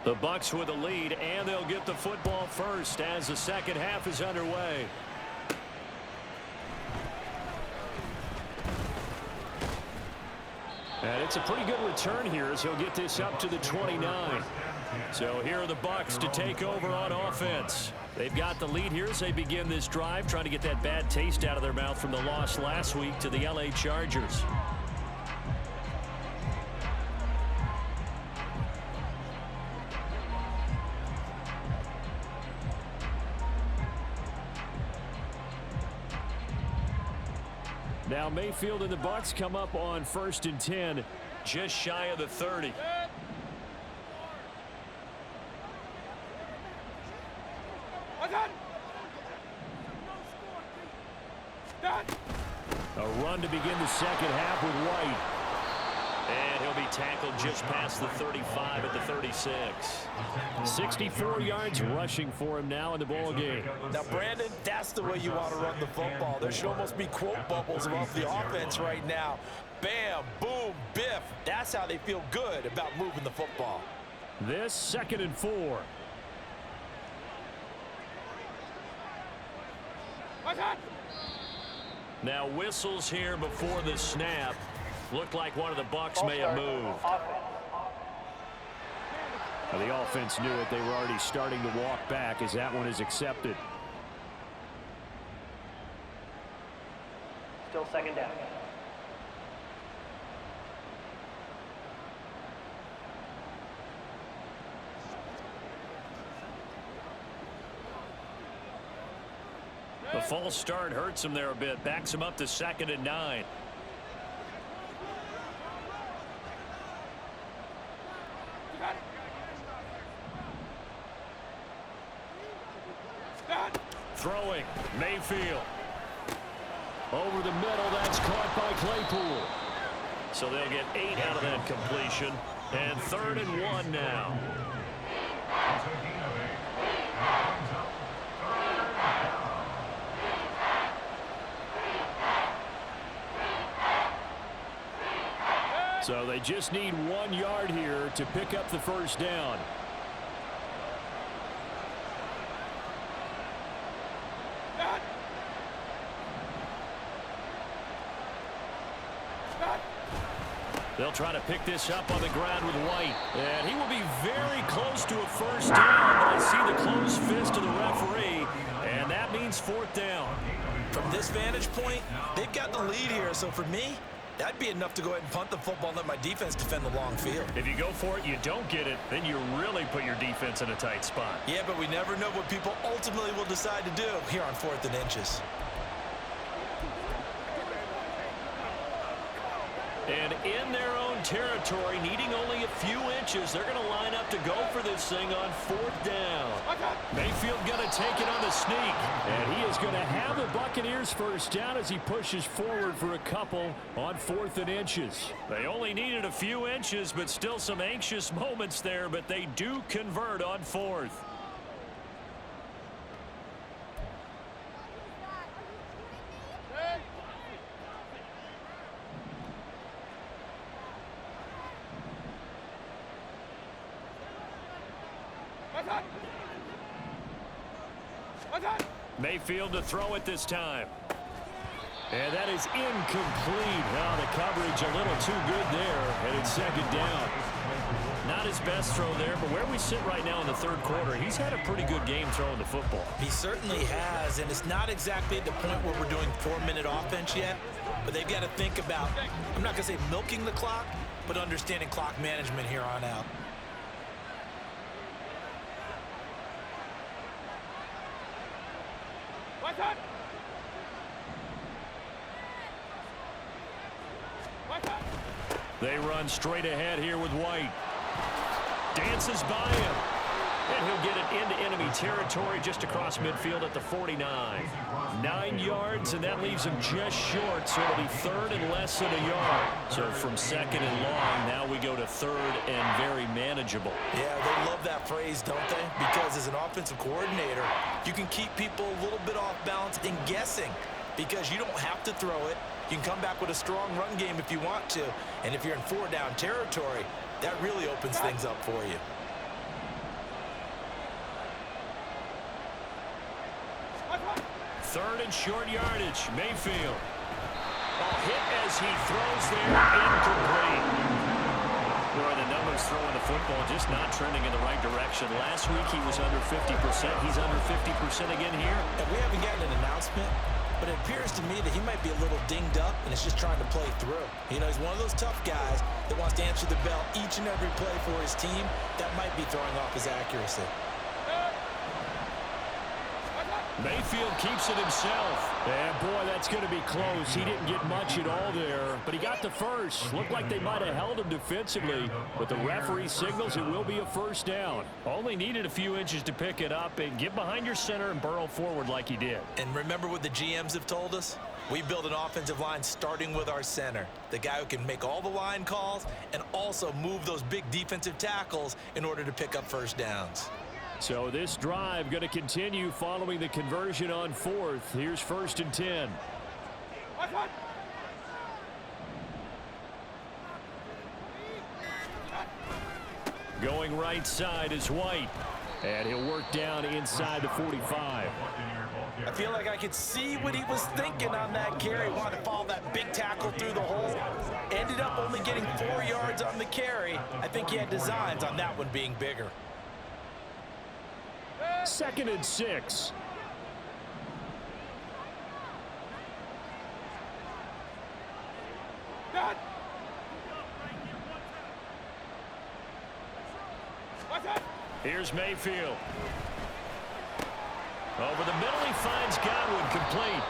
The Bucs with the lead, and they'll get the football first as the second half is underway. And it's a pretty good return here as he'll get this up to the 29. So here are the Bucs to take over on offense. They've got the lead here as they begin this drive, trying to get that bad taste out of their mouth from the loss last week to the LA Chargers. Now Mayfield and the Bucs come up on 1st and 10, just shy of the 30. A run to begin the second half with White. And he'll be tackled just past the 35 at the 36. 64 yards rushing for him now in the ball game. Now, Brandon, that's the way you want to run the football. There should almost be quote bubbles above the offense right now. Bam, boom, biff. That's how they feel good about moving the football. This 2nd and 4. Now whistles here before the snap. Looked like one of the Bucs may have moved. Well, the offense knew it. They were already starting to walk back as that one is accepted. Still 2nd down. The false start hurts him there a bit. Backs him up to 2nd and 9. Throwing, Mayfield. Over the middle, that's caught by Claypool. So they'll get 8 out of that completion. And 3rd and 1 now. So they just need 1 yard here to pick up the first down. They'll try to pick this up on the ground with White. And he will be very close to a first down. But I see the closed fist of the referee. And that means 4th down. From this vantage point, they've got the lead here. So for me, that'd be enough to go ahead and punt the football and let my defense defend the long field. If you go for it, you don't get it, then you really put your defense in a tight spot. Yeah, but we never know what people ultimately will decide to do here on 4th and inches. And in their own territory, needing only a few inches, they're going to line up to go for this thing on 4th down. Mayfield going to take it on the sneak. And he is going to have the Buccaneers first down as he pushes forward for a couple on 4th and inches. They only needed a few inches, but still some anxious moments there, but they do convert on 4th. Mayfield to throw it this time. And that is incomplete. Now the coverage a little too good there, and it's 2nd down. Not his best throw there, but where we sit right now in the 3rd quarter, he's had a pretty good game throwing the football. He certainly has, and it's not exactly at the point where we're doing 4-minute offense yet, but they've got to think about, I'm not going to say milking the clock, but understanding clock management here on out. They run straight ahead here with White. Dances by him. And he'll get it into enemy territory just across midfield at the 49. 9 yards, and that leaves him just short, so it'll be 3rd and less than a yard. So from 2nd and long, now we go to 3rd and very manageable. Yeah, they love that phrase, don't they? Because as an offensive coordinator, you can keep people a little bit off balance and guessing because you don't have to throw it. You can come back with a strong run game if you want to. And if you're in 4-down territory, that really opens things up for you. third and short yardage. Mayfield. Hit as he throws there. Incomplete. Boy, the numbers throwing the football just not trending in the right direction. Last week he was under 50%. He's under 50% again here. And we haven't gotten an announcement, but it appears to me that he might be a little dinged up and is just trying to play through. You know, he's one of those tough guys that wants to answer the bell each and every play for his team. That might be throwing off his accuracy. Mayfield keeps it himself. And boy, that's going to be close. He didn't get much at all there, but he got the first. Looked like they might have held him defensively, but the referee signals it will be a first down. Only needed a few inches to pick it up and get behind your center and burrow forward like he did. And remember what the GMs have told us? We build an offensive line starting with our center, the guy who can make all the line calls and also move those big defensive tackles in order to pick up first downs. So this drive going to continue following the conversion on fourth. Here's 1st and 10. Going right side is White. And he'll work down inside the 45. I feel like I could see what he was thinking on that carry. Wanted to follow that big tackle through the hole. Ended up only getting 4 yards on the carry. I think he had designs on that one being bigger. 2nd and 6. Here's Mayfield. Over the middle, he finds Godwin, complete.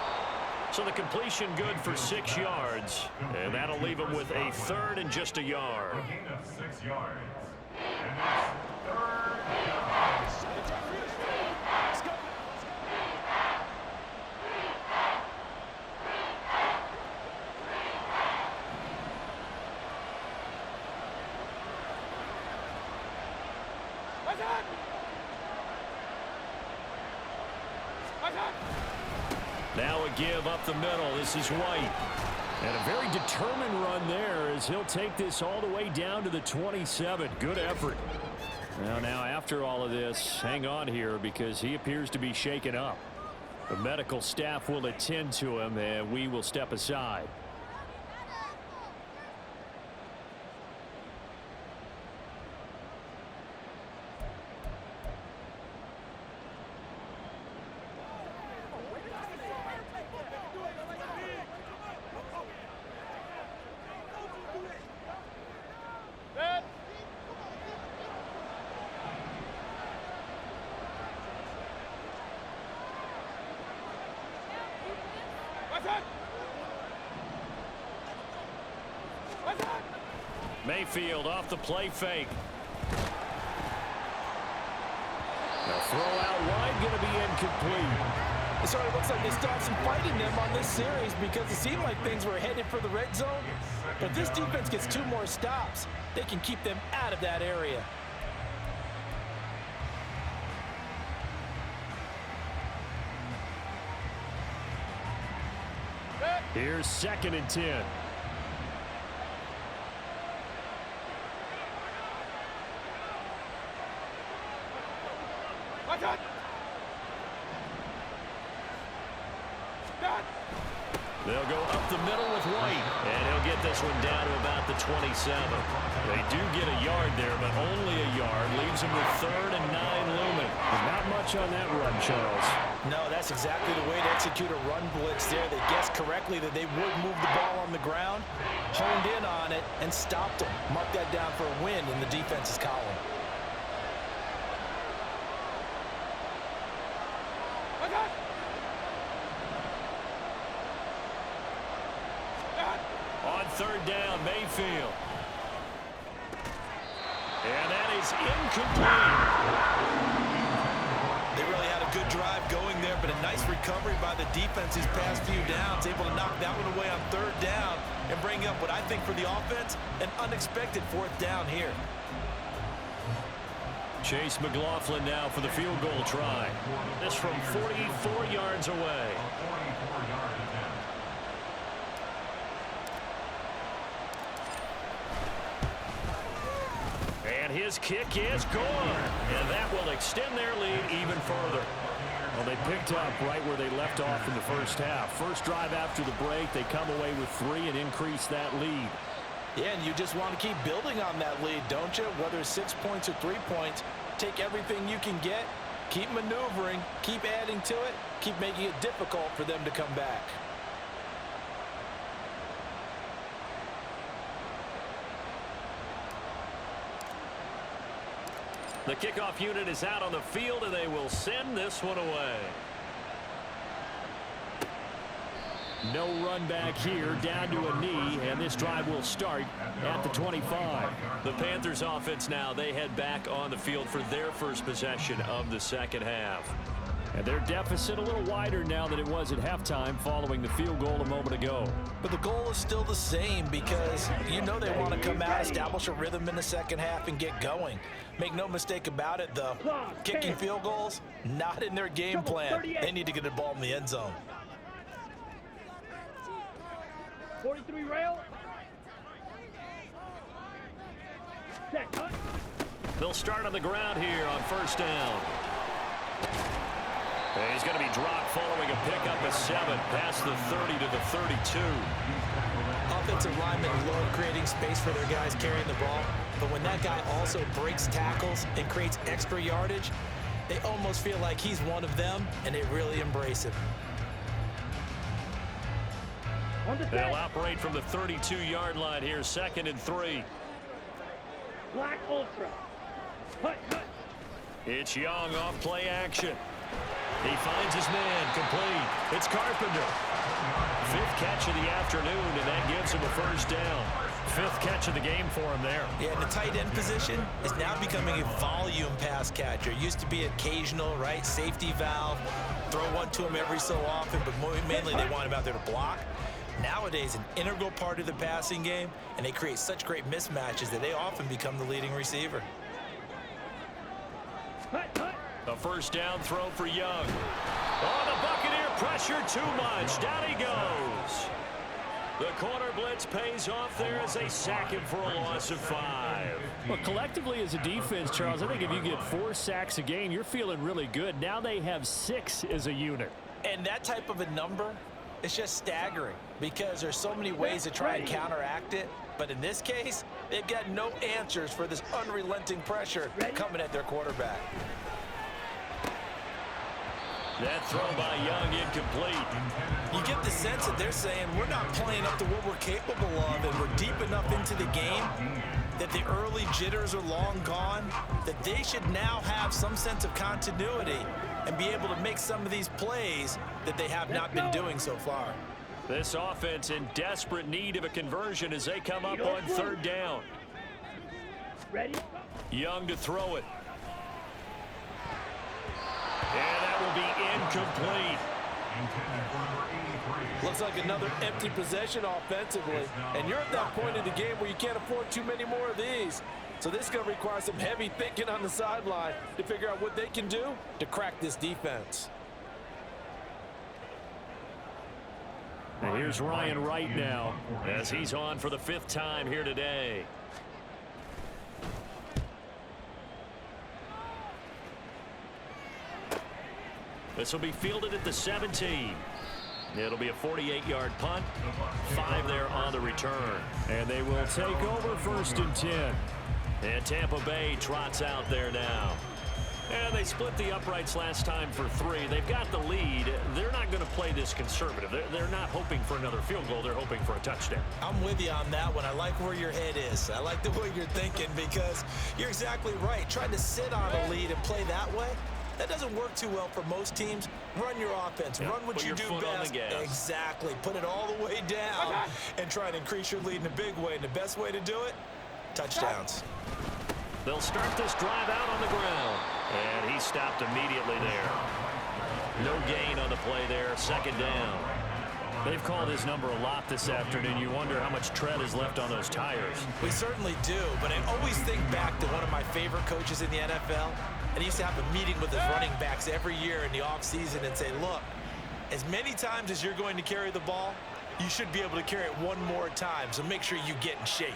So the completion good for 6 yards. And that'll leave him with a 3rd and just a yard. A gain of 6 yards. And it's 3rd down. Now a give up the middle. This is White. And a very determined run there as he'll take this all the way down to the 27. Good effort. Now after all of this, hang on here because he appears to be shaken up. The medical staff will attend to him and we will step aside. Mayfield off the play fake. The throw out wide going to be incomplete. It sort of looks like they started some fighting them on this series because it seemed like things were headed for the red zone. But if this defense gets 2 more stops, they can keep them out of that area. Here's 2nd and 10. They'll go up the middle with White, and he'll get this one down to about the 27. They do get a yard there, but only a yard. Leaves them with 3rd and 9 looming. Not much on that run, Charles. No, that's exactly the way to execute a run blitz there. They guessed correctly that they would move the ball on the ground, honed in on it, and stopped them. Mark that down for a win in the defense's column. On 3rd down, Mayfield. And that is incomplete. They really had a good drive going there, but a nice recovery by the defense these past few downs, able to knock that one away on 3rd down and bring up what I think for the offense, an unexpected 4th down here. Chase McLaughlin now for the field goal try. This from 44 yards away. And his kick is gone. And that will extend their lead even further. Well, they picked up right where they left off in the first half. First drive after the break, they come away with 3 and increase that lead. Yeah, and you just want to keep building on that lead, don't you? Whether it's 6 points or 3 points, take everything you can get, keep maneuvering, keep adding to it, keep making it difficult for them to come back. The kickoff unit is out on the field, and they will send this one away. No run back here, down to a knee, and this drive will start at the 25. The Panthers offense now, they head back on the field for their first possession of the second half. And their deficit a little wider now than it was at halftime following the field goal a moment ago. But the goal is still the same because you know they want to come out, establish a rhythm in the second half, and get going. Make no mistake about it, though. Kicking field goals, not in their game plan. They need to get the ball in the end zone. 43 rail. Set, cut. They'll start on the ground here on first down. And he's going to be dropped following a pickup of 7 past the 30 to the 32. Offensive linemen love creating space for their guys carrying the ball, but when that guy also breaks tackles and creates extra yardage, they almost feel like he's one of them, and they really embrace him. They'll operate from the 32-yard line here, 2nd and 3. Black Ultra. Cut, cut. It's Young off play action. He finds his man, complete. It's Carpenter. 5th catch of the afternoon, and that gives him a first down. 5th catch of the game for him there. Yeah, and the tight end position is now becoming a volume pass catcher. Used to be occasional, right? Safety valve. Throw one to him every so often, but mainly they want him out there to block. Nowadays, an integral part of the passing game, and they create such great mismatches that they often become the leading receiver. A first down throw for Young. Oh, the Buccaneer pressure too much. Down he goes. The corner blitz pays off there as they sack him for a loss of 5. Well, collectively as a defense, Charles, I think if you get 4 sacks a game, you're feeling really good. Now they have 6 as a unit. And that type of a number, it's just staggering because there's so many ways to try and counteract it. But in this case, they've got no answers for this unrelenting pressure coming at their quarterback. That throw by Young incomplete. You get the sense that they're saying we're not playing up to what we're capable of, and we're deep enough into the game that the early jitters are long gone, that they should now have some sense of continuity and be able to make some of these plays that they have not been doing so far. This offense in desperate need of a conversion as they come up on 3rd down. Ready? Young to throw it. And that will be incomplete. Looks like another empty possession offensively. And you're at that point in the game where you can't afford too many more of these. So this is going to require some heavy thinking on the sideline to figure out what they can do to crack this defense. And here's Ryan Wright now as he's on for the 5th time here today. This will be fielded at the 17. It'll be a 48-yard punt. 5 there on the return. And they will take over 1st and 10. And Tampa Bay trots out there now. And they split the uprights last time for 3. They've got the lead. They're not going to play this conservative. They're not hoping for another field goal. They're hoping for a touchdown. I'm with you on that one. I like where your head is. I like the way you're thinking because you're exactly right. Trying to sit on a lead and play that way, that doesn't work too well for most teams. Run your offense. Yeah, run what you do best. Exactly. Put it all the way down and try and increase your lead in a big way. And the best way to do it, touchdowns. They'll start this drive out on the ground. And he stopped immediately there. No gain on the play there. 2nd down. They've called his number a lot this afternoon. You wonder how much tread is left on those tires. We certainly do, but I always think back to one of my favorite coaches in the NFL. And he used to have a meeting with his running backs every year in the offseason and say, look, as many times as you're going to carry the ball, you should be able to carry it one more time, so make sure you get in shape.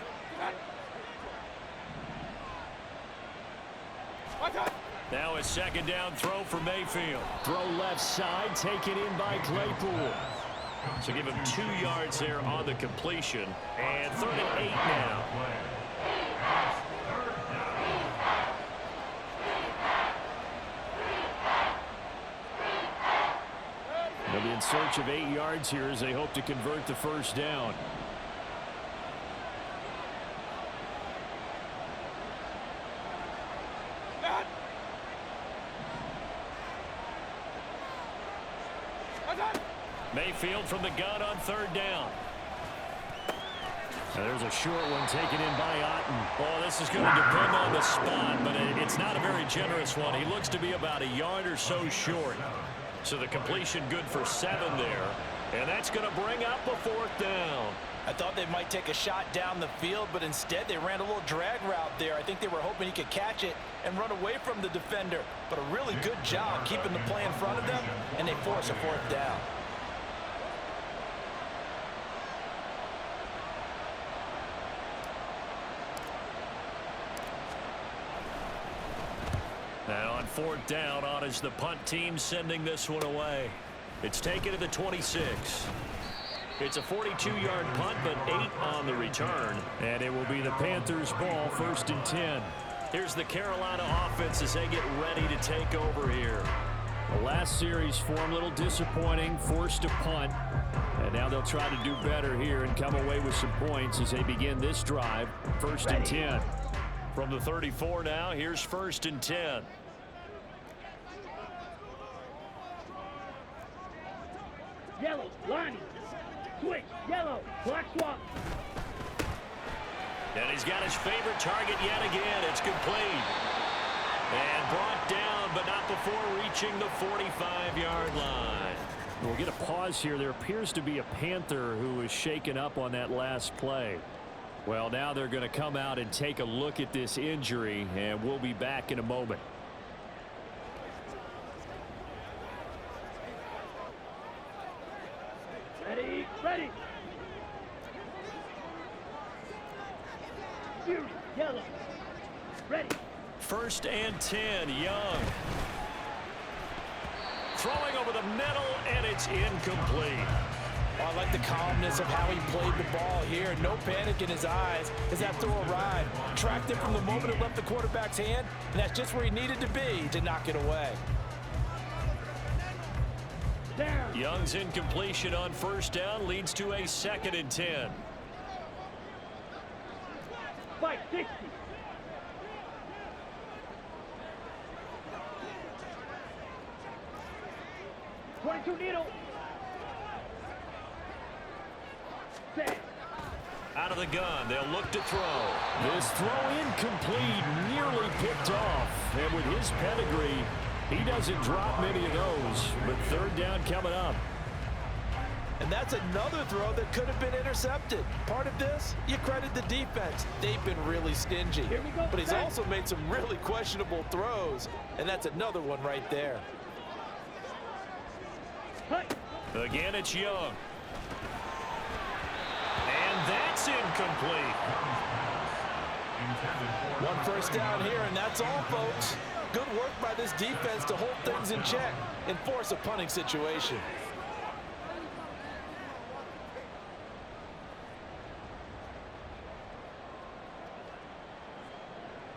Now a second down throw for Mayfield. Throw left side, taken in by Claypool. So give him 2 yards there on the completion. And 3rd and 8 now. They'll be in search of 8 yards here as they hope to convert the first down. Mayfield from the gun on 3rd down. Now there's a short one taken in by Otten. Oh, this is going to depend on the spot, but it's not a very generous one. He looks to be about a yard or so short. So the completion good for 7 there. And that's going to bring up a 4th down. I thought they might take a shot down the field, but instead they ran a little drag route there. I think they were hoping he could catch it and run away from the defender. But a really good job keeping the play in front of them, and they force a 4th down. And on 4th down, on is the punt team sending this one away. It's taken to the 26. It's a 42-yard punt, but 8 on the return. And it will be the Panthers' ball, 1st and 10. Here's the Carolina offense as they get ready to take over here. The last series for them, a little disappointing, forced to punt. And now they'll try to do better here and come away with some points as they begin this drive, 1st and 10. From the 34 now, here's 1st and 10. Yellow, line. Switch, yellow, black swap. And he's got his favorite target yet again. It's complete. And brought down, but not before reaching the 45-yard line. We'll get a pause here. There appears to be a Panther who was shaken up on that last play. Well, now they're going to come out and take a look at this injury, and we'll be back in a moment. Ready, ready. Fury, yellow. Ready. 1st and 10, Young. Throwing over the middle, and it's incomplete. Oh, I like the calmness of how he played the ball here. No panic in his eyes as that throw arrived. Tracked it from the moment it left the quarterback's hand, and that's just where he needed to be to knock it away. Down. Young's incompletion on 1st down leads to a 2nd and 10. Fight 60. .22 needle. Set. Out of the gun, they'll look to throw. This throw incomplete, nearly picked off. And with his pedigree, he doesn't drop many of those. But 3rd down coming up. And that's another throw that could have been intercepted. Part of this, you credit the defense. They've been really stingy. Here we go. But he's also made some really questionable throws. And that's another one right there. Cut. Again, it's Young. And that's incomplete. 1 first down here, and that's all, folks. Good work by this defense to hold things in check and force a punting situation.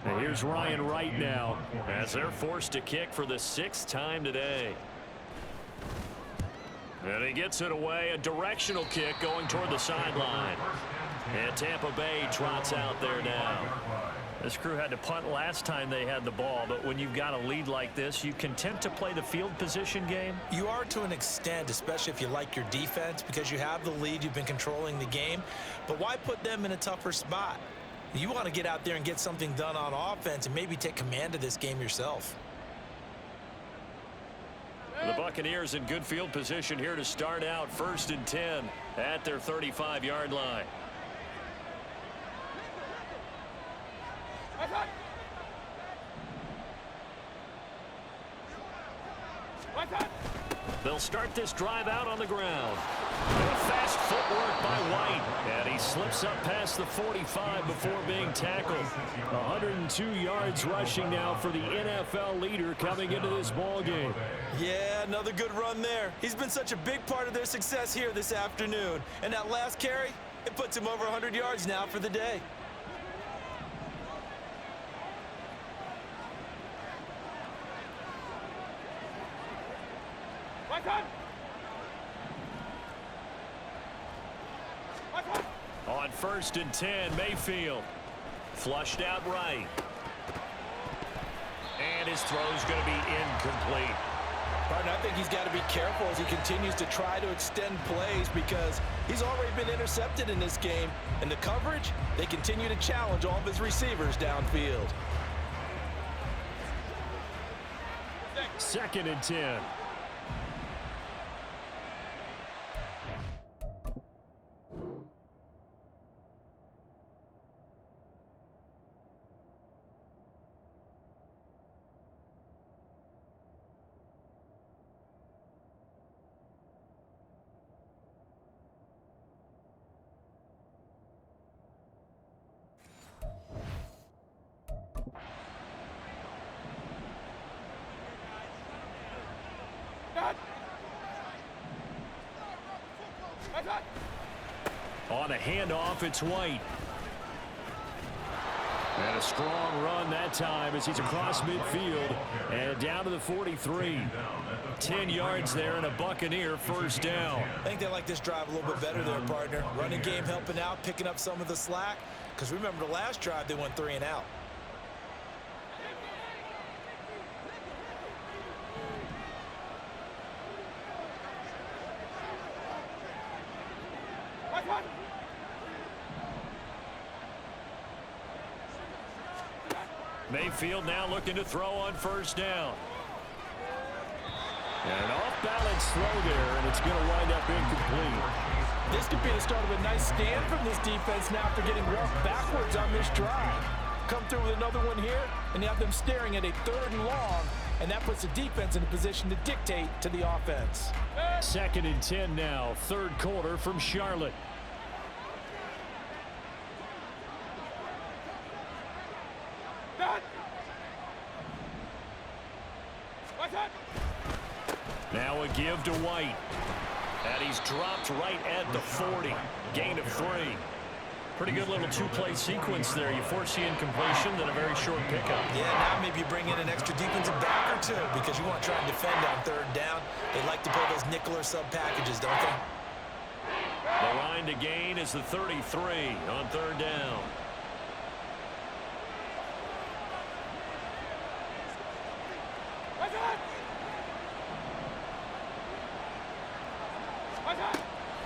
And here's Ryan Wright now as they're forced to kick for the 6th time today. And he gets it away, a directional kick going toward the sideline. And Tampa Bay trots out there now. This crew had to punt last time they had the ball, but when you've got a lead like this, you content to play the field position game? You are to an extent, especially if you like your defense, because you have the lead, you've been controlling the game. But why put them in a tougher spot? You want to get out there and get something done on offense and maybe take command of this game yourself. The Buccaneers in good field position here to start out, 1st and 10 at their 35-yard line. They'll start this drive out on the ground. Fast footwork by White. And he slips up past the 45 before being tackled. 102 yards rushing now for the NFL leader coming into this ball game. Yeah, another good run there. He's been such a big part of their success here this afternoon. And that last carry, it puts him over 100 yards now for the day. On 1st and 10, Mayfield. Flushed out right. And his throw's going to be incomplete. Partner, I think he's got to be careful as he continues to try to extend plays because he's already been intercepted in this game. And the coverage, they continue to challenge all of his receivers downfield. 2nd and 10. On a handoff, it's White. And a strong run that time as he's across midfield and down to the 43. 10 yards there and a Buccaneer first down. I think they like this drive a little bit better there, partner. Running game helping out, picking up some of the slack. Because remember the last drive, they went 3 and out. Mayfield now looking to throw on first down. And an off-balance throw there, and it's going to wind up incomplete. This could be the start of a nice stand from this defense now after getting roughed backwards on this drive. Come through with another one here, and you have them staring at a 3rd and long, and that puts the defense in a position to dictate to the offense. 2nd and 10 now, 3rd quarter from Charlotte. Now a give to White. And he's dropped right at the 40. Gain of 3. Pretty good little 2-play sequence there. You force the incompletion, then a very short pickup. Yeah, now maybe you bring in an extra defensive back or 2 because you want to try and defend on 3rd down. They like to play those nickel or sub packages, don't they? The line to gain is the 33 on 3rd down.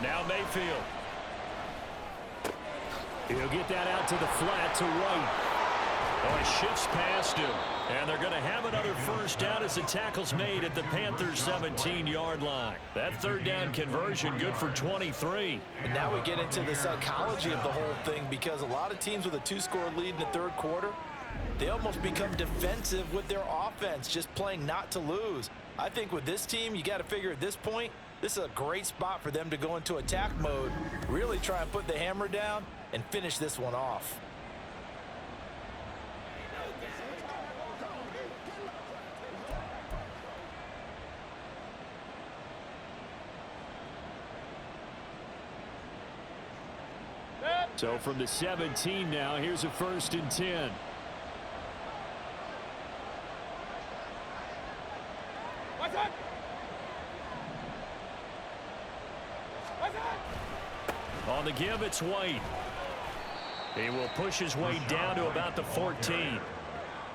Now Mayfield. He'll get that out to the flat to White. Oh, he shifts past him. And they're going to have another first down as the tackle's made at the Panthers' 17-yard line. That 3rd down conversion good for 23. And now we get into the psychology of the whole thing because a lot of teams with a 2-score lead in the 3rd quarter, they almost become defensive with their offense, just playing not to lose. I think with this team, you got to figure at this point, this is a great spot for them to go into attack mode, really try and put the hammer down and finish this one off. So from the 17 now, here's a 1st and 10. On the give, it's White. He will push his way down to about the 14.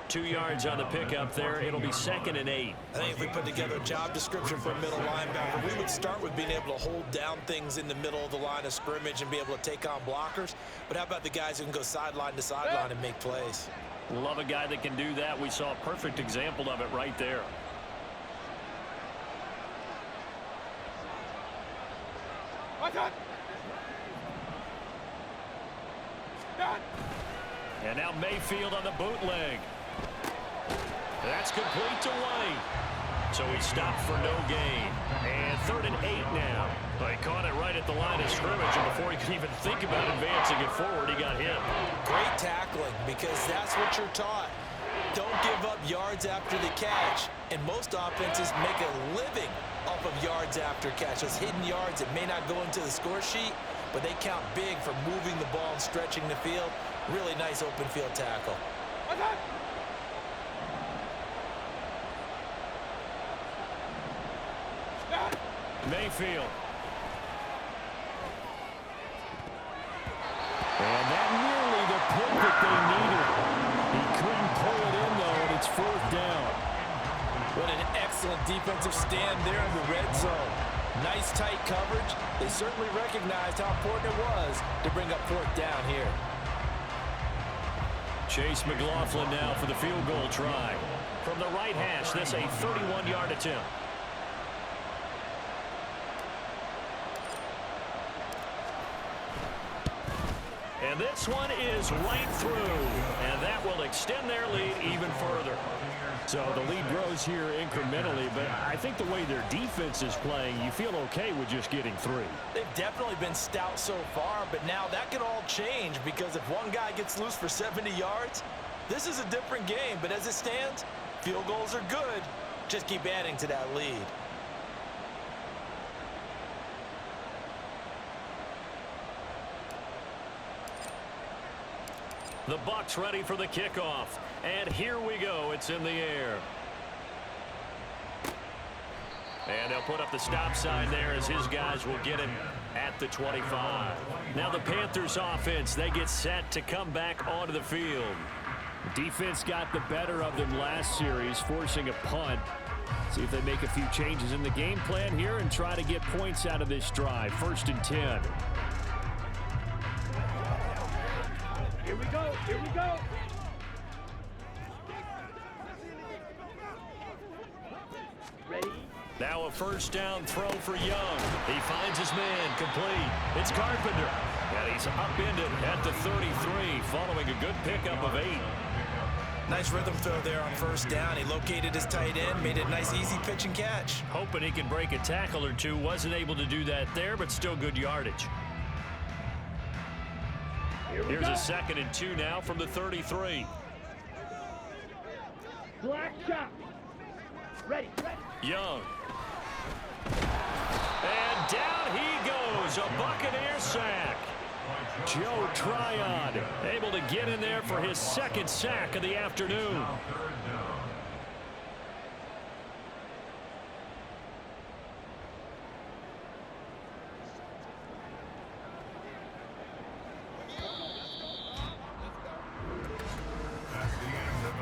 2 yards on the pickup there. It'll be 2nd and 8. I think if we put together a job description for a middle linebacker, we would start with being able to hold down things in the middle of the line of scrimmage and be able to take on blockers. But how about the guys who can go sideline to sideline and make plays? Love a guy that can do that. We saw a perfect example of it right there. And now Mayfield on the bootleg. That's complete to White. So he stopped for no gain. And 3rd and 8 now. But he caught it right at the line of scrimmage, and before he could even think about advancing it forward, he got hit. Great tackling, because that's what you're taught. Don't give up yards after the catch. And most offenses make a living off of yards after catch. Those hidden yards that may not go into the score sheet, but they count big for moving the ball and stretching the field. Really nice open field tackle. Mayfield. And that nearly the pick that they needed. He couldn't pull it in, though, and it's 4th down. What an excellent defensive stand there in the red zone. Nice tight coverage. They certainly recognized how important it was to bring up 4th down here. Chase McLaughlin now for the field goal try. From the right hash, this a 31-yard attempt. And this one is right through, and that will extend their lead even further. So the lead grows here incrementally, but I think the way their defense is playing, you feel okay with just getting 3. They've definitely been stout so far, but now that can all change, because if one guy gets loose for 70 yards, this is a different game. But as it stands, field goals are good. Just keep adding to that lead. The Bucs ready for the kickoff. And here we go. It's in the air. And they'll put up the stop sign there as his guys will get him at the 25. Now the Panthers offense, they get set to come back onto the field. Defense got the better of them last series, forcing a punt. See if they make a few changes in the game plan here and try to get points out of this drive. 1st and 10. Here we go. Here we go. Ready? Now a 1st down throw for Young. He finds his man complete. It's Carpenter. And he's upended at the 33 following a good pickup of 8. Nice rhythm throw there on 1st down. He located his tight end, made it a nice easy pitch and catch. Hoping he can break a tackle or two. Wasn't able to do that there, but still good yardage. Here's a 2nd and 2 now from the 33. Black shot. Ready. Young. And down he goes. A Buccaneer sack. Joe Tryon able to get in there for his 2nd sack of the afternoon.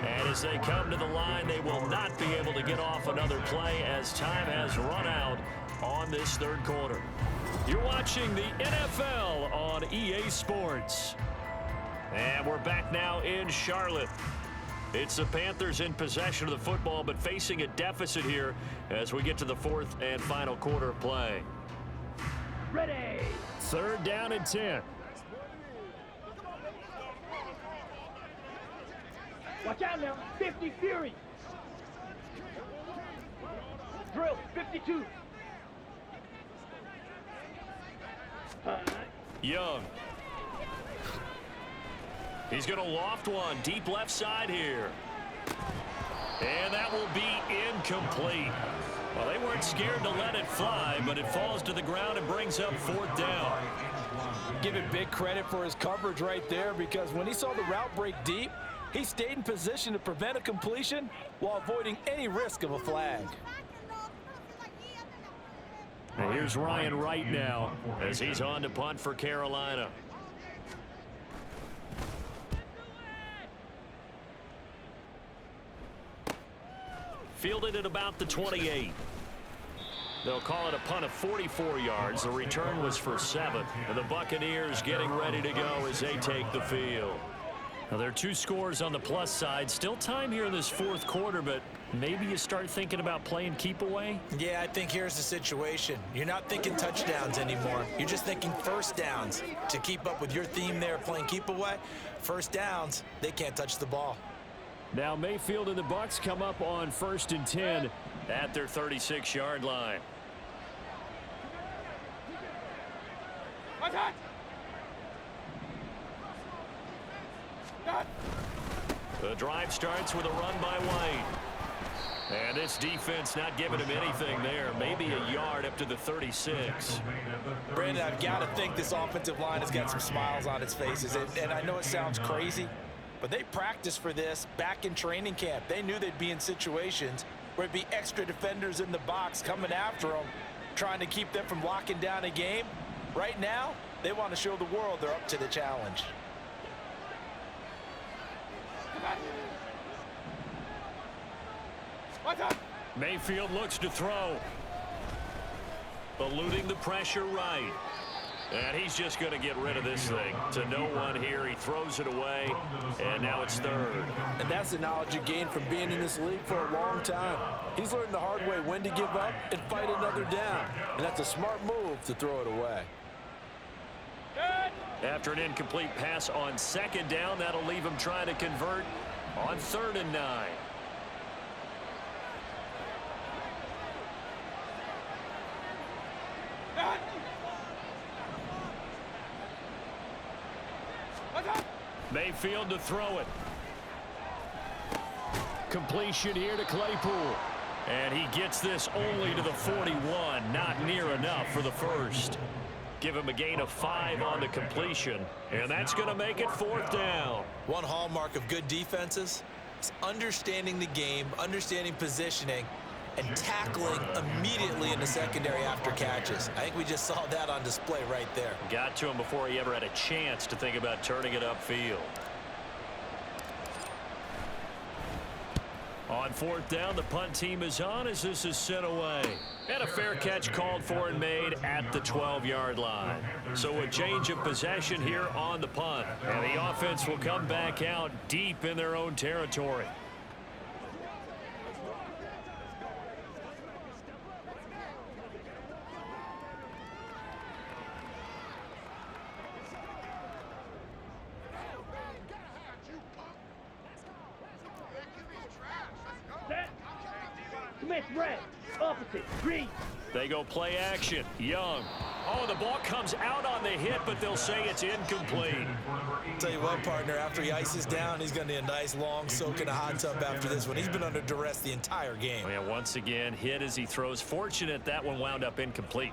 And as they come to the line, they will not be able to get off another play as time has run out on this 3rd quarter. You're watching the NFL on EA Sports. And we're back now in Charlotte. It's the Panthers in possession of the football, but facing a deficit here as we get to the 4th and final quarter of play. Ready. 3rd down and 10. Watch out now. 50 Fury. Drill. 52. Young. He's going to loft one deep left side here. And that will be incomplete. Well, they weren't scared to let it fly, but it falls to the ground and brings up 4th down. Give it big credit for his coverage right there, because when he saw the route break deep, he stayed in position to prevent a completion while avoiding any risk of a flag. And here's Ryan Wright now as he's on to punt for Carolina. Fielded at about the 28. They'll call it a punt of 44 yards. The return was for 7. And the Buccaneers getting ready to go as they take the field. Now, there are 2 scores on the plus side. Still time here in this 4th quarter, but maybe you start thinking about playing keep away? Yeah, I think here's the situation. You're not thinking touchdowns anymore. You're just thinking 1st downs. To keep up with your theme there, playing keep away, 1st downs, they can't touch the ball. Now Mayfield and the Bucs come up on 1st and 10 at their 36-yard line. The drive starts with a run by White. And this defense not giving him anything there. Maybe a yard up to the 36. Brandon, I've got to think this offensive line has got some smiles on its faces. And I know it sounds crazy, but they practiced for this back in training camp. They knew they'd be in situations where there'd be extra defenders in the box coming after them, trying to keep them from locking down a game. Right now, they want to show the world they're up to the challenge. Mayfield looks to throw. Eluding the pressure right. And he's just going to get rid of this thing. To no one here. He throws it away. And now it's third. And that's the knowledge you gain from being in this league for a long time. He's learned the hard way when to give up and fight another down. And that's a smart move to throw it away. After an incomplete pass on second down, that'll leave him trying to convert on 3rd and 9. Mayfield to throw it. Completion here to Claypool. And he gets this only to the 41. Not near enough for the first. Give him a gain of 5 on the completion. And that's going to make it 4th down. One hallmark of good defenses is understanding the game, understanding positioning, and tackling immediately in the secondary after catches. I think we just saw that on display right there. Got to him before he ever had a chance to think about turning it upfield. On 4th down, the punt team is on as this is sent away. And a fair catch called for and made at the 12-yard line. So a change of possession here on the punt. And the offense will come back out deep in their own territory. Smith red, opposite, green. They go play action. Young. Oh, the ball comes out on the hit, but they'll say it's incomplete. Tell you what, partner, after he ices down, he's going to need a nice long soak in a hot tub after this one. He's been under duress the entire game. Oh, yeah, once again, hit as he throws. Fortunate that one wound up incomplete.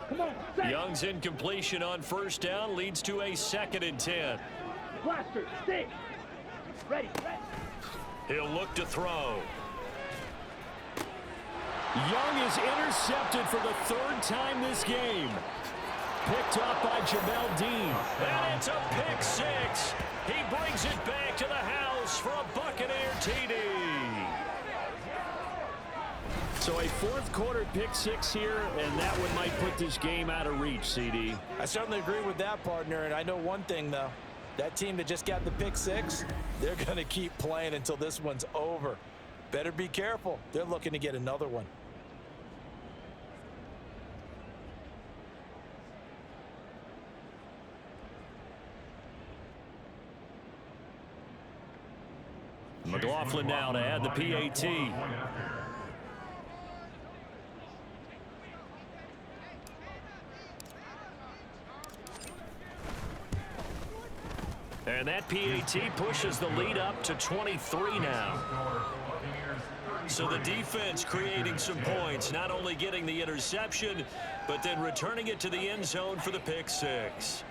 Come on, Young's incompletion on 1st down leads to a 2nd and 10. Blaster, stick. Ready, ready. He'll look to throw. Young is intercepted for the 3rd time this game. Picked up by Jamel Dean. And it's a pick 6. He brings it back to the house for a Buccaneer TD. So a 4th quarter pick 6 here, and that one might put this game out of reach, CD. I certainly agree with that, partner, and I know one thing, though. That team that just got the pick 6, they're going to keep playing until this one's over. Better be careful. They're looking to get another one. McLaughlin now to add the PAT. And that PAT pushes the lead up to 23 now. So the defense creating some points, not only getting the interception, but then returning it to the end zone for the pick 6.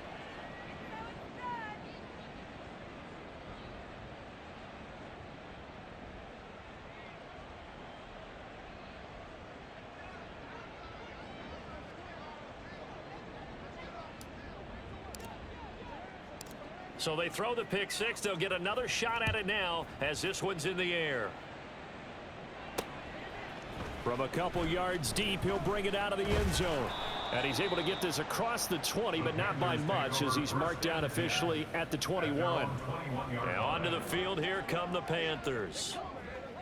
So they throw the pick 6. They'll get another shot at it now as this one's in the air. From a couple yards deep, he'll bring it out of the end zone. And he's able to get this across the 20, but not by much as he's marked down officially at the 21. And onto the field, here come the Panthers.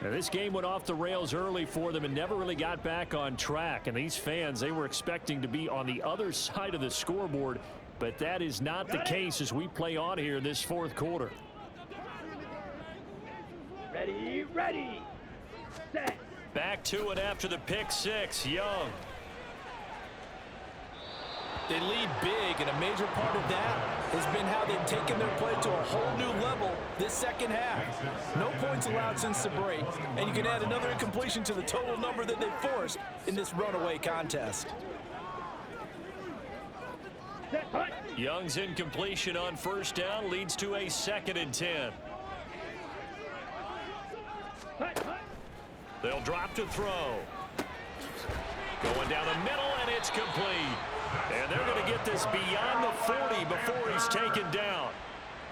Now, this game went off the rails early for them and never really got back on track. And these fans, they were expecting to be on the other side of the scoreboard. But that is not the case as we play on here this 4th quarter. Ready, ready, set. Back to it after the pick six. Young. They lead big, and a major part of that has been how they've taken their play to a whole new level this second half. No points allowed since the break, and you can add another incompletion to the total number that they forced in this runaway contest. Set, hut. Young's incompletion on first down leads to a 2nd and 10. Hut, hut. They'll drop to throw. Going down the middle, and it's complete. And they're going to get this beyond the 40 before he's taken down.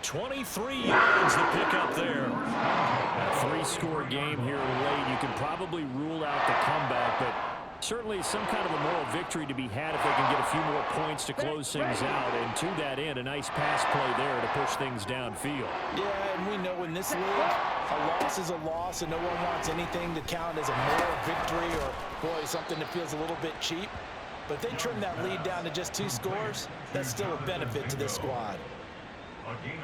23 yards to pick up there. A 3-score game here late. You can probably rule out the comeback, but certainly some kind of a moral victory to be had if they can get a few more points to close things out. And to that end, a nice pass play there to push things downfield. Yeah, and we know in this league, a loss is a loss, and no one wants anything to count as a moral victory or, boy, something that feels a little bit cheap. But if they trim that lead down to just 2 scores, that's still a benefit to this squad.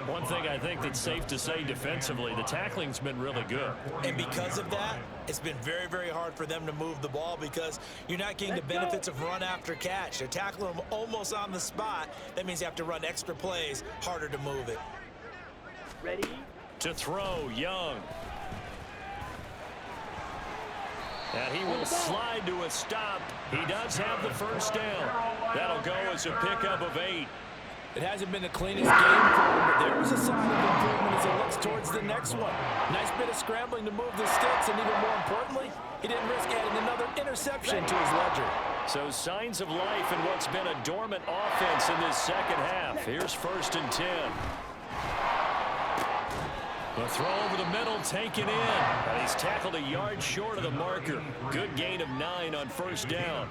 One thing I think that's safe to say defensively, the tackling's been really good. And because of that, it's been very, very hard for them to move the ball because you're not getting the benefits of run after catch. They're tackling them almost on the spot. That means you have to run extra plays, harder to move it. Ready. To throw, Young. And he will slide to a stop. He does have the first down. That'll go as a pickup of 8. It hasn't been the cleanest game for him, but there is a sign of improvement as he looks towards the next one. Nice bit of scrambling to move the sticks, and even more importantly, he didn't risk adding another interception to his ledger. So signs of life in what's been a dormant offense in this second half. Here's 1st and 10. The throw over the middle, taken in. And he's tackled a yard short of the marker. Good gain of 9 on first down.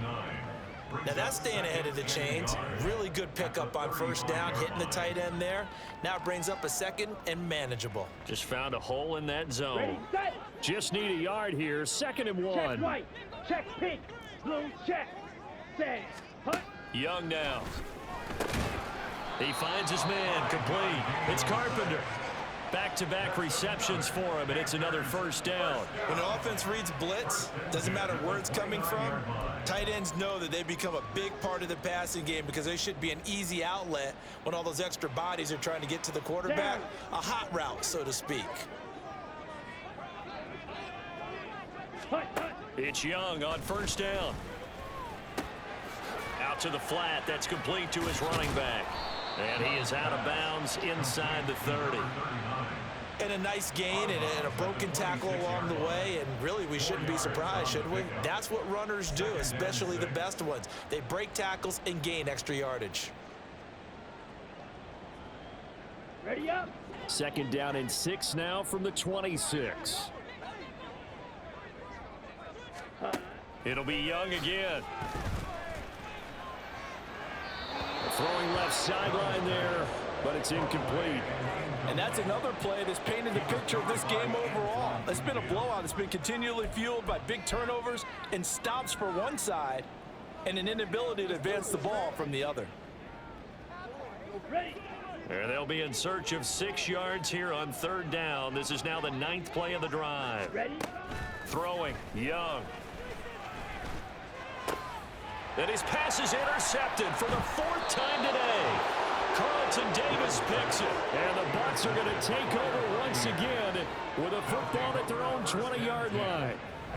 Now that's staying ahead of the chains. Really good pickup on first down, hitting the tight end there. Now it brings up a 2nd and manageable. Just found a hole in that zone. Ready, set. Just need a yard here. 2nd and 1. Check white. Check pink. Blue check. Set. Hut. Young now. He finds his man, complete. It's Carpenter. Back-to-back receptions for him, and it's another first down. When the offense reads blitz, doesn't matter where it's coming from, tight ends know that they become a big part of the passing game because they should be an easy outlet when all those extra bodies are trying to get to the quarterback. A hot route, so to speak. Hut, hut. It's Young on first down. Out to the flat. That's complete to his running back. And he is out of bounds inside the 30. And a nice gain and a broken tackle along the way, and really we shouldn't be surprised, should we? That's what runners do, especially the best ones. They break tackles and gain extra yardage. Ready up. 2nd down and 6 now from the 26. It'll be Young again. Throwing left sideline there, but it's incomplete. And that's another play that's painted the picture of this game overall. It's been a blowout. It's been continually fueled by big turnovers and stops for one side and an inability to advance the ball from the other. Ready. And they'll be in search of 6 yards here on 3rd down. This is now the 9th play of the drive. Ready. Throwing, Young. And his pass is intercepted for the 4th time today. Carlton Davis picks it. And the Bucs are going to take over once again with a football at their own 20-yard line.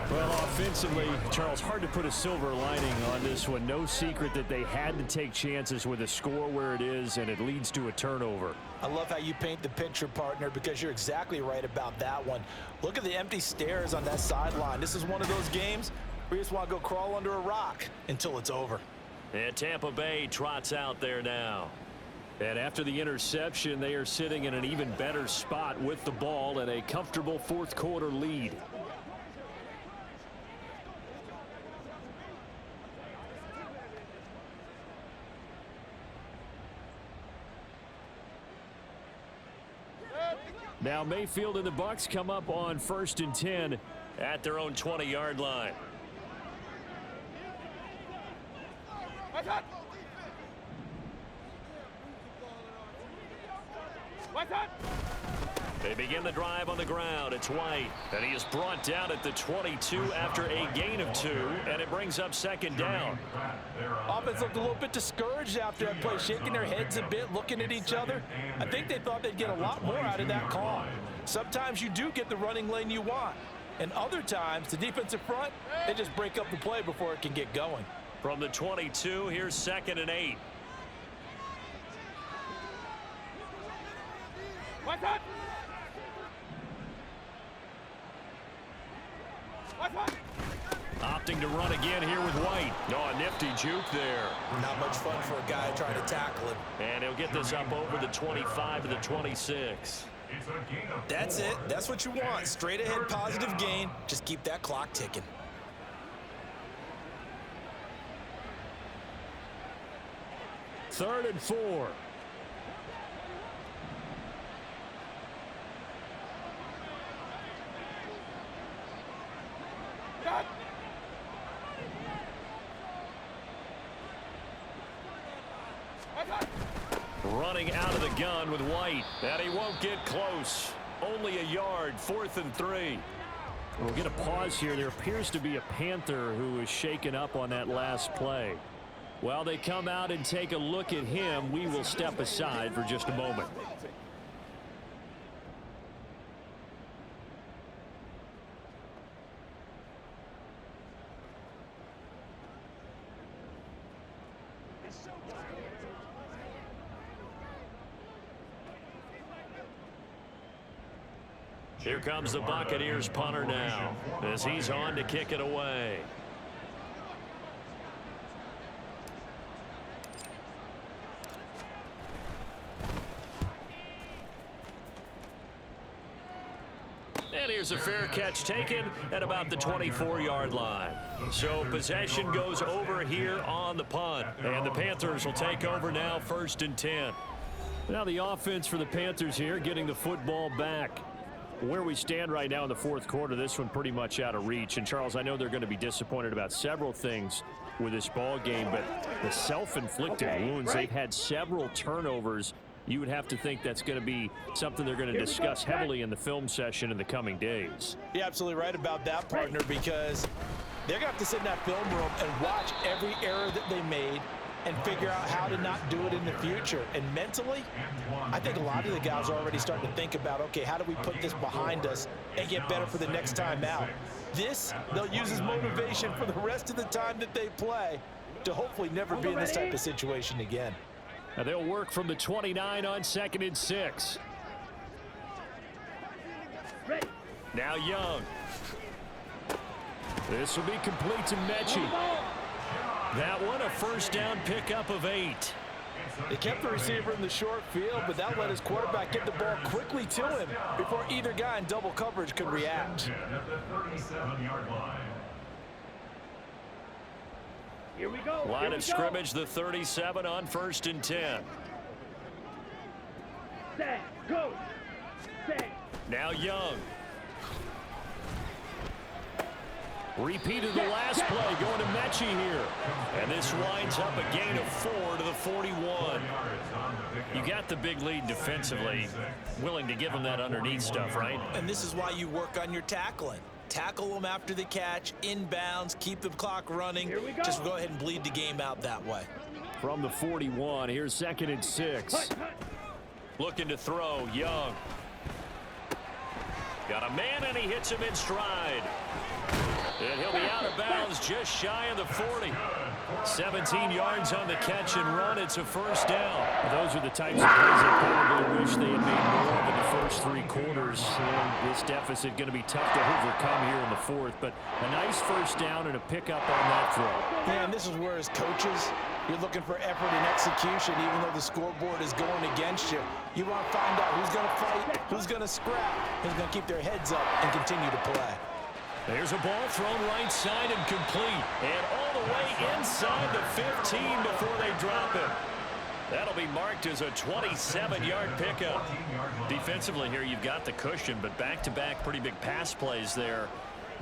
Well, offensively, Charles, hard to put a silver lining on this one. No secret that they had to take chances with a score where it is, and it leads to a turnover. I love how you paint the picture, partner, because you're exactly right about that one. Look at the empty stares on that sideline. This is one of those games where you just want to go crawl under a rock until it's over. And Tampa Bay trots out there now. And after the interception, they are sitting in an even better spot with the ball and a comfortable 4th quarter lead. Now Mayfield and the Bucs come up on 1st and 10 at their own 20-yard line. They begin the drive on the ground. It's White, and he is brought down at the 22 after a gain of 2, and it brings up second down. Offense looked a little bit discouraged after that play, shaking their heads a bit, looking at each other. I think they thought they'd get a lot more out of that call. Sometimes you do get the running lane you want, and other times the defensive front, they just break up the play before it can get going. From the 22, here's 2nd and 8. What's up? Opting to run again here with White. Oh, a nifty juke there. Not much fun for a guy trying to tackle him. And he'll get this up over the 25 to the 26. That's it. That's what you want. Straight ahead positive gain. Just keep that clock ticking. Third and 4. Running out of the gun with White. And he won't get close. Only a yard, 4th and 3. We'll get a pause here. There appears to be a Panther who is shaken up on that last play. While they come out and take a look at him, we will step aside for just a moment. Here comes the Buccaneers punter now as he's on to kick it away. And here's a fair catch taken at about the 24-yard line. So possession goes over here on the punt. And the Panthers will take over now, 1st and 10. Now the offense for the Panthers here getting the football back. Where we stand right now in the 4th quarter, this one pretty much out of reach. And, Charles, I know they're going to be disappointed about several things with this ball game, but the self-inflicted wounds, they've had several turnovers. You would have to think that's going to be something they're going to discuss heavily in the film session in the coming days. You're absolutely right about that, partner, because they're going to have to sit in that film room and watch every error that they made and figure out how to not do it in the future. And mentally, I think a lot of the guys are already starting to think about, okay, how do we put this behind us and get better for the next time out? This, they'll use as motivation for the rest of the time that they play to hopefully never be in this type of situation again. Now they'll work from the 29 on 2nd and 6. Now Young. This will be complete to Mechie. That one a 1st down pickup of 8. They kept the receiver in the short field, but that let his quarterback get the ball quickly to him before either guy in double coverage could react. Here we go. Line of scrimmage, the 37 on 1st and 10. Set, go. Set. Now Young. Repeat of the last play going to Mechie here. And this winds up a gain of 4 to the 41. You got the big lead defensively. Willing to give them that underneath stuff, right? And this is why you work on your tackling. Tackle them after the catch, inbounds, keep the clock running. Just go ahead and bleed the game out that way. From the 41, here's 2nd and 6. Looking to throw, Young. Got a man, and he hits him in stride. And he'll be out of bounds just shy of the 40. 17 yards on the catch and run. It's a 1st down. Those are the types of plays they probably wish they had made more of in the first 3 quarters. And this deficit going to be tough to overcome here in the 4th. But a nice 1st down and a pickup on that throw. Yeah, and this is where, as coaches, you're looking for effort and execution, even though the scoreboard is going against you. You want to find out who's going to fight, who's going to scrap, who's going to keep their heads up and continue to play. There's a ball thrown right side and complete. And all the way inside the 15 before they drop it. That'll be marked as a 27-yard pickup. Defensively here, you've got the cushion, but back-to-back pretty big pass plays there.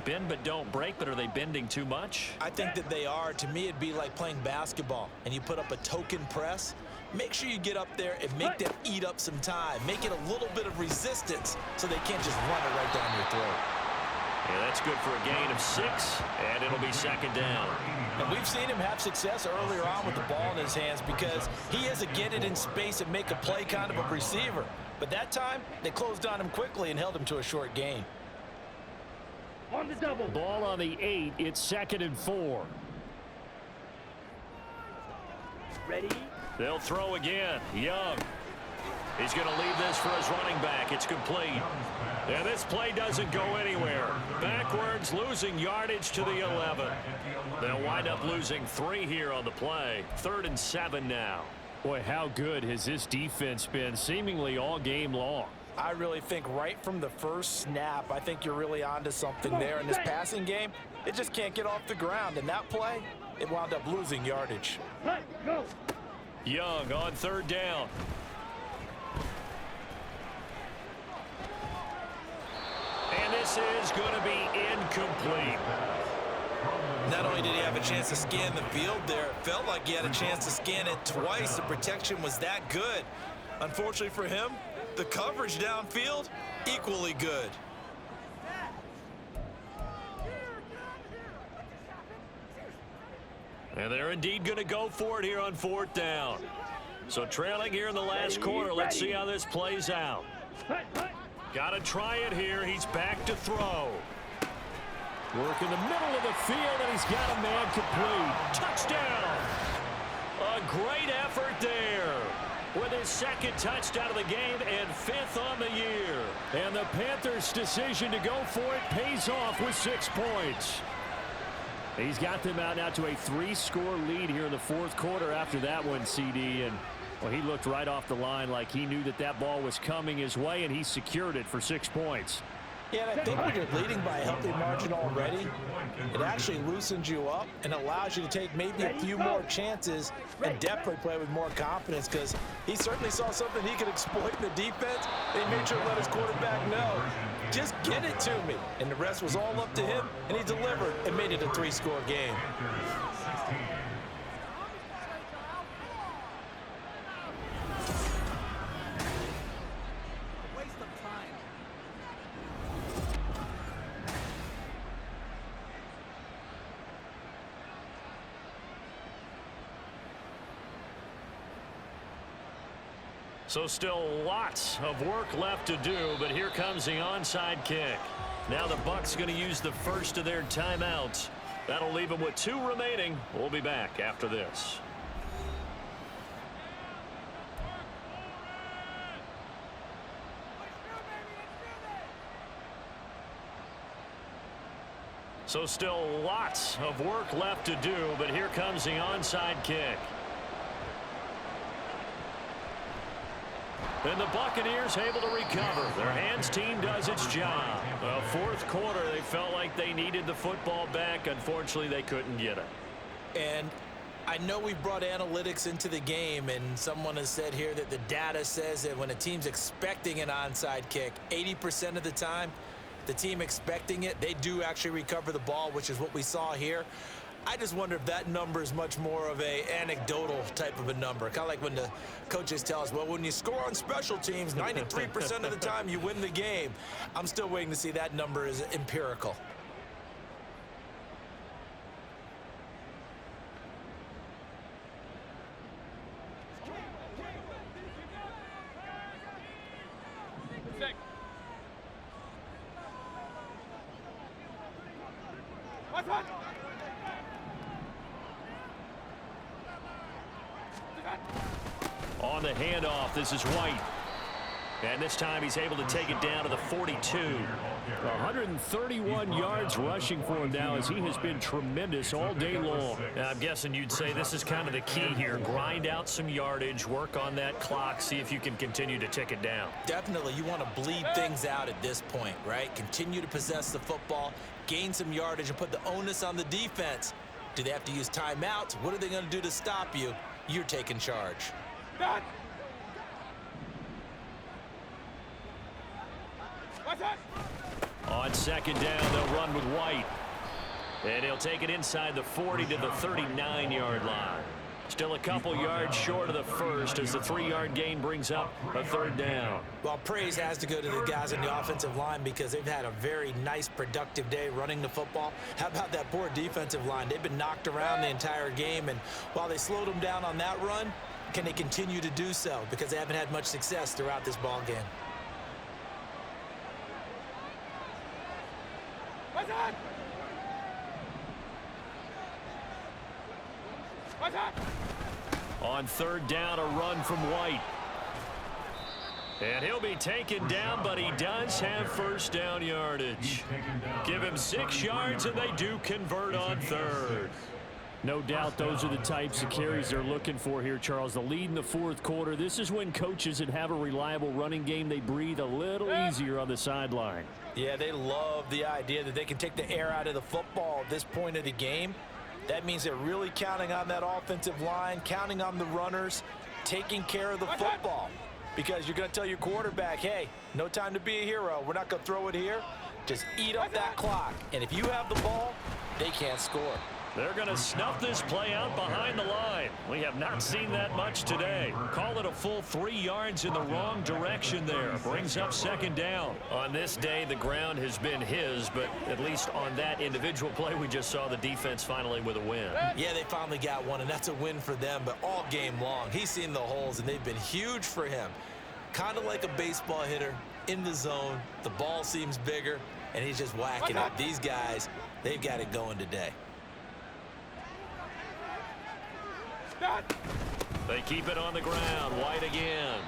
Bend but don't break, but are they bending too much? I think that they are. To me, it'd be like playing basketball, and you put up a token press. make sure you get up there and make them eat up some time. Make it a little bit of resistance so they can't just run it right down your throat. Yeah, that's good for a gain of 6, and it'll be second down. And we've seen him have success earlier on with the ball in his hands because he is a get it in space and make a play kind of a receiver. But that time, they closed on him quickly and held him to a short gain. On the double. Ball on the 8. It's 2nd and 4. Ready? They'll throw again. Young. He's going to leave this for his running back. It's complete. And this play doesn't go anywhere. Backwards, losing yardage to the 11. They'll wind up losing 3 here on the play. 3rd and 7 now. Boy, how good has this defense been seemingly all game long? I really think right from the first snap, I think you're really onto something there in this passing game. It just can't get off the ground. And that play, it wound up losing yardage. Go. Young on 3rd down. And this is going to be incomplete. Not only did he have a chance to scan the field there, it felt like he had a chance to scan it twice. The protection was that good. Unfortunately for him, the coverage downfield, equally good. And they're indeed going to go for it here on 4th down. So trailing here in the last quarter. Let's see how this plays out. Got to try it here. He's back to throw. Work in the middle of the field, and he's got a man complete. Touchdown! A great effort there with his 2nd touchdown of the game and 5th on the year. And the Panthers' decision to go for it pays off with 6 points. He's got them out now to a 3-score lead here in the 4th quarter after that one, CD. And well, he looked right off the line like he knew that that ball was coming his way, and he secured it for 6 points. Yeah, and I think when you're leading by a healthy margin already, it actually loosens you up and allows you to take maybe a few more chances and definitely play with more confidence because he certainly saw something he could exploit in the defense. And he made sure to let his quarterback know, just get it to me. And the rest was all up to him, and he delivered and made it a 3-score game. So still lots of work left to do, but here comes the onside kick. Now the Bucs going to use the first of their timeouts. That'll leave them with 2 remaining. We'll be back after this. So still lots of work left to do, but here comes the onside kick. And the Buccaneers able to recover. Their hands team does its job. Well, 4th quarter, they felt like they needed the football back. Unfortunately, they couldn't get it. And I know we brought analytics into the game, and someone has said here that the data says that when a team's expecting an onside kick, 80% of the time, the team expecting it, they do actually recover the ball, which is what we saw here. I just wonder if that number is much more of a anecdotal type of a number. Kind of like when the coaches tell us, well, when you score on special teams, 93% of the time you win the game. I'm still waiting to see that number is empirical. On the handoff, this is White. And this time he's able to take it down to the 42. 131 yards rushing for him now as he has been tremendous all day long. Now, I'm guessing you'd say this is kind of the key here. Grind out some yardage, work on that clock, see if you can continue to tick it down. Definitely, you want to bleed things out at this point, right? Continue to possess the football, gain some yardage, and put the onus on the defense. Do they have to use timeouts? What are they going to do to stop you? You're taking charge. On 2nd down, they'll run with White. And he'll take it inside the 40 to the 39-yard line. Still a couple yards short of the first as the 3-yard gain brings up a 3rd down. Well, praise has to go to the guys on the offensive line because they've had a very nice, productive day running the football. How about that poor defensive line? They've been knocked around the entire game, and while they slowed them down on that run, can they continue to do so? Because they haven't had much success throughout this ball game. On 3rd down, a run from White. And he'll be taken down, but he does have 1st down yardage. Give him 6 yards, and they do convert on 3rd. No doubt those are the types of carries they're looking for here, Charles. The lead in the 4th quarter. This is when coaches that have a reliable running game, they breathe a little easier on the sideline. Yeah, they love the idea that they can take the air out of the football at this point of the game. That means they're really counting on that offensive line, counting on the runners, taking care of the football. Because you're going to tell your quarterback, hey, no time to be a hero. We're not going to throw it here. Just eat up that clock. And if you have the ball, they can't score. They're going to snuff this play out behind the line. We have not seen that much today. Call it a full 3 yards in the wrong direction there. Brings up 2nd down. On this day, the ground has been his, but at least on that individual play, we just saw the defense finally with a win. Yeah, they finally got one, and that's a win for them. But all game long, he's seen the holes, and they've been huge for him. Kind of like a baseball hitter in the zone. The ball seems bigger, and he's just whacking it. These guys, they've got it going today. They keep it on the ground. White again.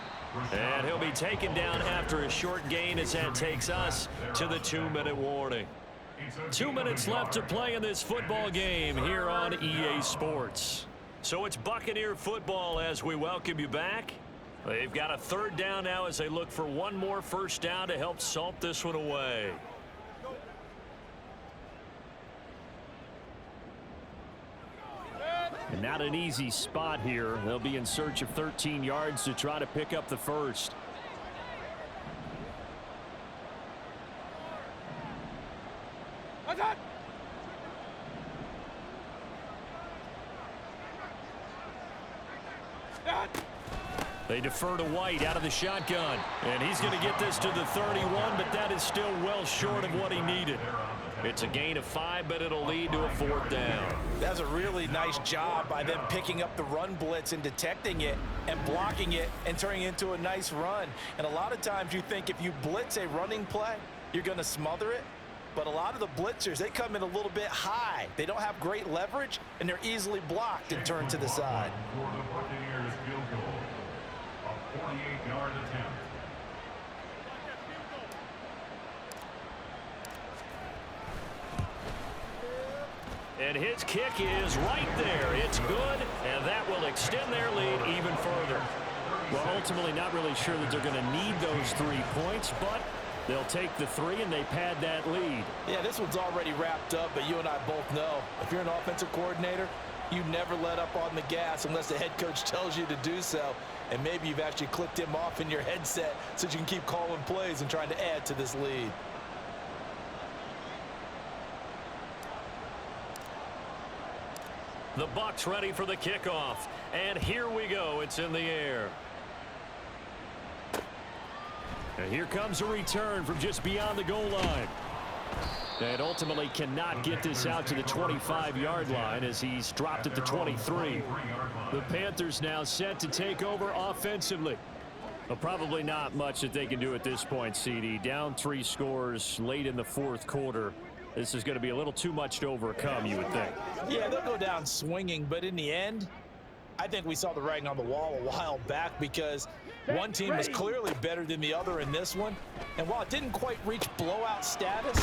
And he'll be taken down after a short gain as that takes us to the 2-minute warning. 2 minutes left to play in this football game here on EA Sports. So it's Buccaneer football as we welcome you back. They've got a 3rd down now as they look for one more 1st down to help salt this one away. And not an easy spot here. They'll be in search of 13 yards to try to pick up the 1st. They defer to White out of the shotgun. And he's going to get this to the 31, but that is still well short of what he needed. It's a gain of 5, but it'll lead to a 4th down. That's a really nice job by them picking up the run blitz and detecting it and blocking it and turning it into a nice run. And a lot of times you think if you blitz a running play, you're going to smother it. But a lot of the blitzers, they come in a little bit high. They don't have great leverage, and they're easily blocked and turned to the side. For the Buccaneers field goal, a 48-yard attempt. And his kick is right there. It's good, and that will extend their lead even further. Well, ultimately not really sure that they're going to need those 3 points, but they'll take the 3 and they pad that lead. Yeah, this one's already wrapped up, but you and I both know if you're an offensive coordinator, you never let up on the gas unless the head coach tells you to do so. And maybe you've actually clicked him off in your headset so you can keep calling plays and trying to add to this lead. The Bucs ready for the kickoff. And here we go. It's in the air. And here comes a return from just beyond the goal line. And ultimately cannot get this out to the 25-yard line as he's dropped at the 23. The Panthers now set to take over offensively. Well, probably not much that they can do at this point, CD. Down 3 scores late in the 4th quarter. This is going to be a little too much to overcome, you would think. Yeah, they'll go down swinging, but in the end, I think we saw the writing on the wall a while back because one team was clearly better than the other in this one. And while it didn't quite reach blowout status,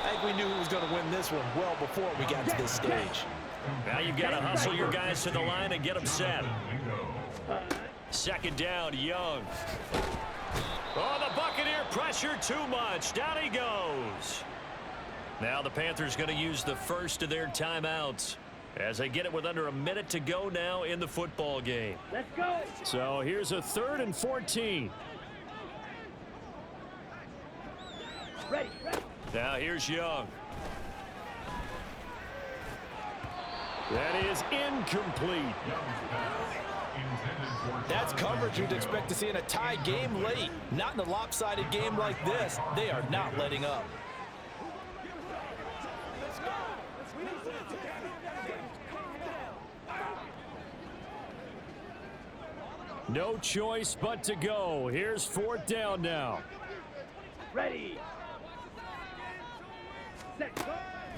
I think we knew who was going to win this one well before we got to this stage. Now you've got to hustle your guys to the line and get them set. 2nd down, Young. Oh, the Buccaneer pressure too much. Down he goes. Now the Panthers going to use the first of their timeouts as they get it with under a minute to go now in the football game. Let's go. So here's a 3rd and 14. Ready. Now here's Young. That is incomplete. That's coverage you'd expect to see in a tie game late. Not in a lopsided game like this. They are not letting up. No choice but to go. Here's 4th down now. Ready. Set.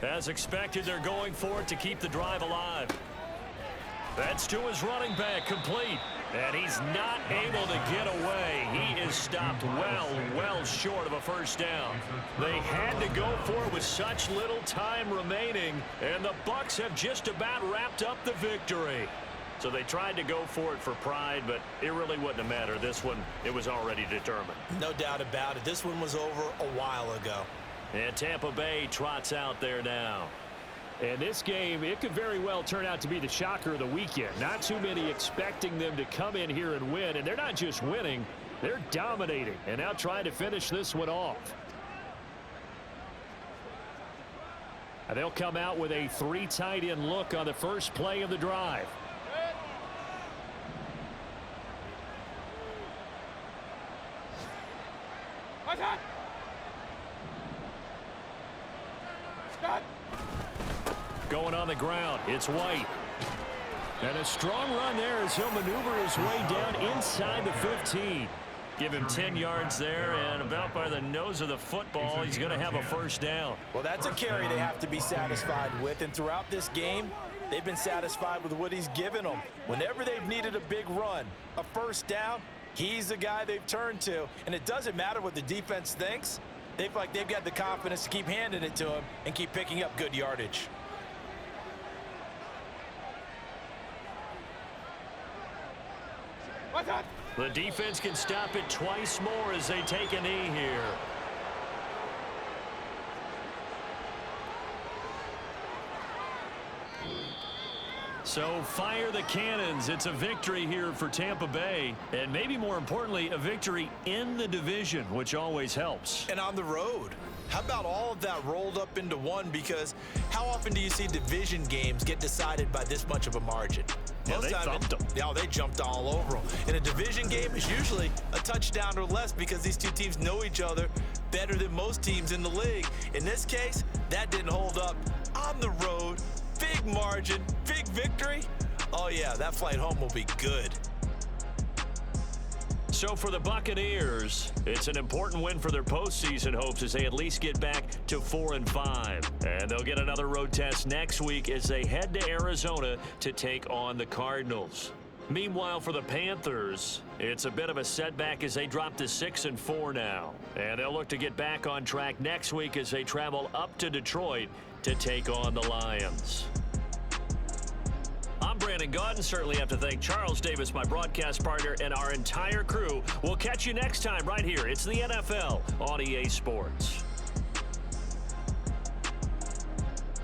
As expected, they're going for it to keep the drive alive. That's to his running back, complete. And he's not able to get away. He is stopped well short of a first down. They had to go for it with such little time remaining, and the Bucs have just about wrapped up the victory. So they tried to go for it for pride, but it really wouldn't have mattered. This one, it was already determined. No doubt about it. This one was over a while ago. And Tampa Bay trots out there now. And this game, it could very well turn out to be the shocker of the weekend. Not too many expecting them to come in here and win. And they're not just winning, they're dominating. And now trying to finish this one off. And they'll come out with a 3 tight end look on the first play of the drive. Going on the ground, it's White. And a strong run there as he'll maneuver his way down inside the 15. Give him 10 yards there, and about by the nose of the football, he's going to have a first down. Well, that's a carry they have to be satisfied with, and throughout this game, they've been satisfied with what he's given them. Whenever they've needed a big run, a first down, he's the guy they've turned to. And it doesn't matter what the defense thinks. They've got the confidence to keep handing it to him and keep picking up good yardage. The defense can stop it twice more as they take a knee here. So fire the cannons. It's a victory here for Tampa Bay. And maybe more importantly, a victory in the division, which always helps. And on the road. How about all of that rolled up into one? Because how often do you see division games get decided by this much of a margin? Yeah, they thumped them. Yeah, they jumped all over them. In a division game, it's usually a touchdown or less because these two teams know each other better than most teams in the league. In this case, that didn't hold up. On the road, big margin, big victory. Oh, yeah, that flight home will be good. So for the Buccaneers, it's an important win for their postseason hopes as they at least get back to 4-5. And they'll get another road test next week as they head to Arizona to take on the Cardinals. Meanwhile, for the Panthers, it's a bit of a setback as they drop to 6-4 now. And they'll look to get back on track next week as they travel up to Detroit to take on the Lions. I'm Brandon Gaudin. Certainly have to thank Charles Davis, my broadcast partner, and our entire crew. We'll catch you next time right here. It's the NFL on EA Sports.